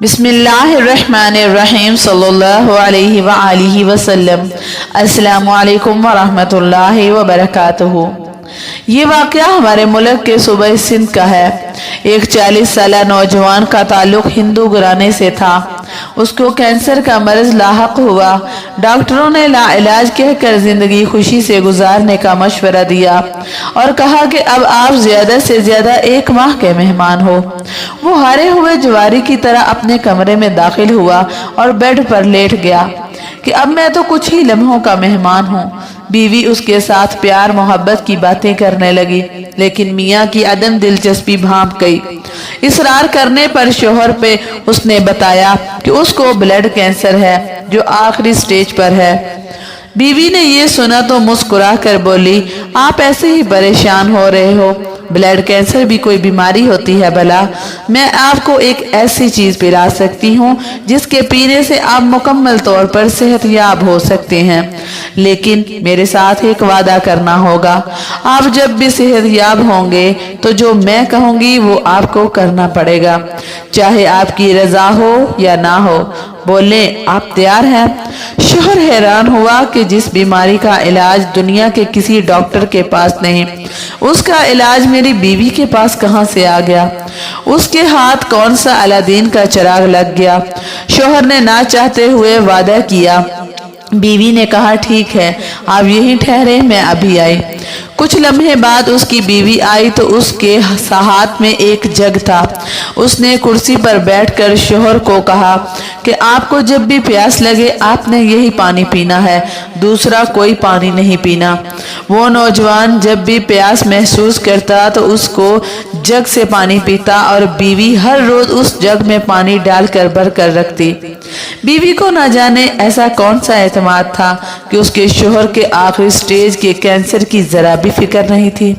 बिस्मिल्लाहिर्रहमानिर्रहीम सल्लल्लाहु अलैहि व आलिहि वसल्लम। अस्सलामु अलैकुम व रहमतुल्लाहि व बरकातुहू। ये वाक़या हमारे मुल्क के सूबे सिंध का है। एक 40 साला नौजवान का ताल्लुक हिंदू घराने से था। उसको कैंसर का मर्ज लाहक हुआ। डॉक्टरों ने लाइलाज कहकर जिंदगी खुशी से गुजारने का मशवरा दिया और कहा कि अब आप ज्यादा से ज्यादा 1 माह के मेहमान हो। वो हारे हुए जुआरी की तरह अपने कमरे में दाखिल हुआ और बेड पर लेट गया कि अब मैं तो कुछ ही लम्हों का मेहमान हूँ। बीवी उसके साथ प्यार मोहब्बत की बातें करने लगी, लेकिन मियाँ की अदम दिलचस्पी भांप गई। इसरार करने पर शोहर पे उसने बताया कि उसको ब्लड कैंसर है जो आखिरी स्टेज पर है। बीवी ने ये सुना तो मुस्कुरा कर बोली, आप ऐसे ही परेशान हो रहे हो, ब्लड कैंसर भी कोई बीमारी होती है भला? मैं आपको एक ऐसी चीज पिला सकती हूँ जिसके पीने से आप मुकम्मल तौर पर सेहतयाब हो सकते हैं, लेकिन मेरे साथ एक वादा करना होगा। आप जब भी सेहतयाब होंगे तो जो मैं कहूँगी वो आपको करना पड़ेगा, चाहे आपकी रजा हो या ना हो। बोले, आप तैयार हैं? शोहर हैरान हुआ कि जिस बीमारी का इलाज दुनिया के किसी डॉक्टर के पास नहीं, उसका इलाज मेरी बीवी के पास कहां से आ गया? उसके हाथ कौन सा अलादीन का चिराग लग गया? शोहर ने ना चाहते हुए वादा किया। बीवी ने कहा, ठीक है, आप यहीं ठहरे, मैं अभी आई। कुछ लम्हे बाद उसकी बीवी आई तो उसके हाथ में एक जग था। उसने कुर्सी पर बैठकर शोहर को कहा कि आपको जब भी प्यास लगे आपने यही पानी पीना है, दूसरा कोई पानी नहीं पीना। वो नौजवान जब भी प्यास महसूस करता तो उसको जग से पानी पीता और बीवी हर रोज उस जग में पानी डालकर भर कर रखती। बीवी को न जाने ऐसा कौन सा एतमाद था कि उसके शोहर के आखिरी स्टेज के कैंसर की जरा भी फिक्र नहीं थी,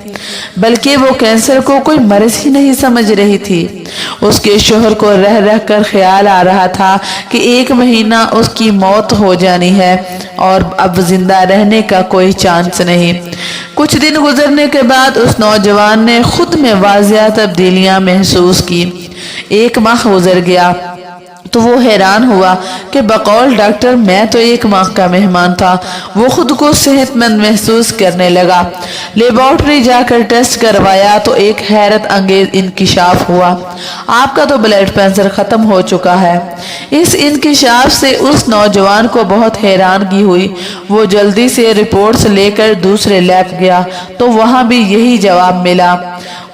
बल्कि वो कैंसर को कोई मर्ज ही नहीं समझ रही थी। उसके शोहर को रह रह कर ख्याल आ रहा था कि 1 महीना उसकी मौत हो जानी है और अब जिंदा रहने का कोई चांस नहीं। कुछ दिन गुजरने के बाद उस नौजवान ने खुद में वाजिया तब्दीलियां महसूस की। 1 माह गुजर गया तो वो हैरान हुआ कि बकौल डॉक्टर मैं तो 1 माह का मेहमान था। वो खुद को सेहतमंद महसूस करने लगा। लेबोरेटरी जाकर टेस्ट करवाया तो एक हैरत अंगेज इंकिशाफ हुआ, आपका तो ब्लड कैंसर खत्म हो चुका है। इस इंकिशाफ से उस नौजवान को बहुत हैरानगी हुई। वो जल्दी से रिपोर्ट्स लेकर दूसरे लैब गया तो वहां भी यही जवाब मिला।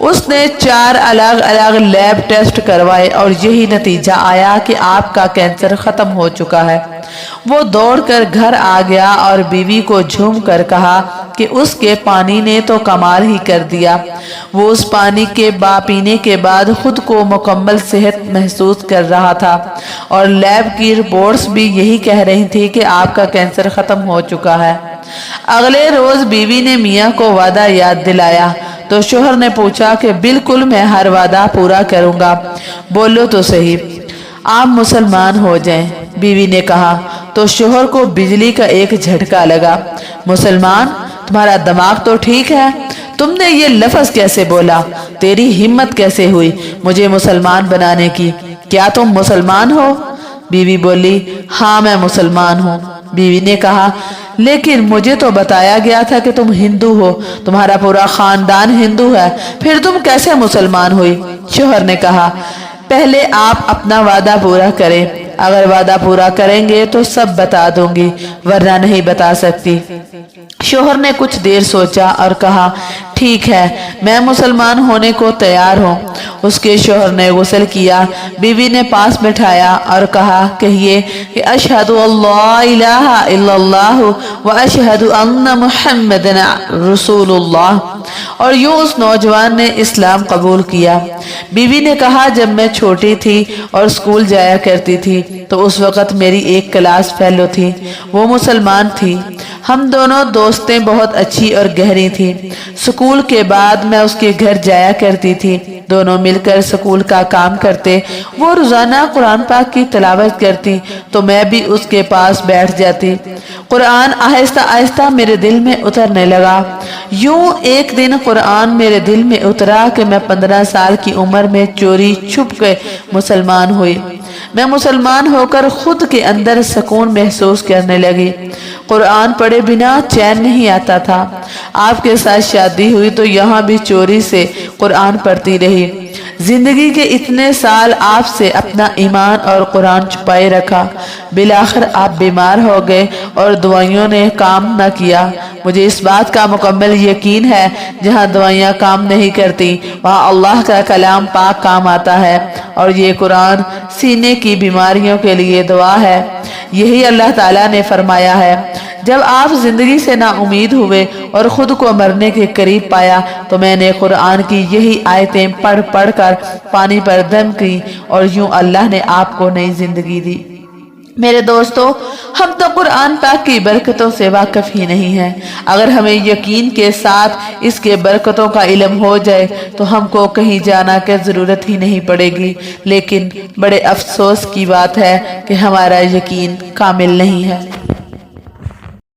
उसने 4 अलग अलग लैब टेस्ट करवाए और यही नतीजा आया कि आपका कैंसर खत्म हो चुका है। वो दौड़कर घर आ गया और बीवी को झूम कर कहा कि उसके पानी ने तो कमाल ही कर दिया। वो उस पानी के पीने के बाद खुद को मुकम्मल सेहत महसूस कर रहा था और लैब की रिपोर्ट्स भी यही कह रही थी कि आपका कैंसर खत्म हो चुका है। अगले रोज बीवी ने मियाँ को वादा याद दिलाया तो शोहर ने पूछा कि बिल्कुल, मैं हर वादा पूरा करूंगा, बोलो तो सही, आप मुसलमान हो जाएं। बीवी ने कहा तो शोहर को बिजली का एक झटका लगा। मुसलमान? तुम्हारा दिमाग तो ठीक है, तुमने ये लफ्ज कैसे बोला? तेरी हिम्मत कैसे हुई मुझे मुसलमान बनाने की? क्या तुम मुसलमान हो? बीवी बोली, हाँ मैं मुसलमान हूँ। बीवी ने कहा, लेकिन मुझे तो बताया गया था कि तुम हिंदू हो, तुम्हारा पूरा खानदान हिंदू है, फिर तुम कैसे मुसलमान हुई? शोहर ने कहा, पहले आप अपना वादा पूरा करें, अगर वादा पूरा करेंगे तो सब बता दूंगी, वरना नहीं बता सकती। शोहर ने कुछ देर सोचा और कहा, ठीक है, मैं मुसलमान होने को तैयार हूँ। उसके शोहर ने गुस्ल किया, बीवी ने पास बैठाया और कहा, कहिए कि अशहदु अल्ला इलाहा इल्लल्लाह व अशहदु अन्ना मुहम्मदन रसूलुल्लाह। और यूं उस नौजवान ने इस्लाम कबूल किया। बीवी ने कहा, जब मैं छोटी थी और स्कूल जाया करती थी तो उस वक़्त मेरी एक क्लास फेलो थी, वो मुसलमान थी। हम दोनों दोस्तें बहुत अच्छी और गहरी थी। स्कूल के बाद मैं उसके घर जाया करती थी, दोनों मिलकर स्कूल का काम करते। वो रोजाना कुरान पाक की तिलावत करती तो मैं भी उसके पास बैठ जाती। कुरान आहिस्ता आहिस्ता मेरे दिल में उतरने लगा। यूं एक दिन कुरान मेरे दिल में उतरा कि मैं 15 साल की उम्र में चोरी छुप के मुसलमान हुई। मैं मुसलमान होकर खुद के अंदर सुकून महसूस करने लगी। कुरान पढ़े बिना चैन नहीं आता था। आपके साथ शादी हुई तो यहाँ भी चोरी से कुरान पढ़ती रही। जिंदगी के इतने साल आपसे अपना ईमान और कुरान छुपाए रखा। बिलाखिर आप बीमार हो गए और दवाइयों ने काम न किया। मुझे इस बात का मुकम्मल यकीन है जहाँ दवाइयाँ काम नहीं करती वहाँ अल्लाह का कलाम पाक काम आता है, और ये कुरान सीने की बीमारियों के लिए दुआ है। यही अल्लाह ताला ने फरमाया है, जब आप जिंदगी से ना उम्मीद हुए और खुद को मरने के करीब पाया तो मैंने कुरान की यही आयतें पढ़ पढ़ कर पानी पर दम की और यूं अल्लाह ने आपको नई जिंदगी दी। मेरे दोस्तों, हम तो कुरान पाक की बरकतों से वाकिफ ही नहीं हैं। अगर हमें यकीन के साथ इसके बरकतों का इल्म हो जाए तो हमको कहीं जाना की जरूरत ही नहीं पड़ेगी। लेकिन बड़े अफसोस की बात है कि हमारा यकीन कामिल नहीं है।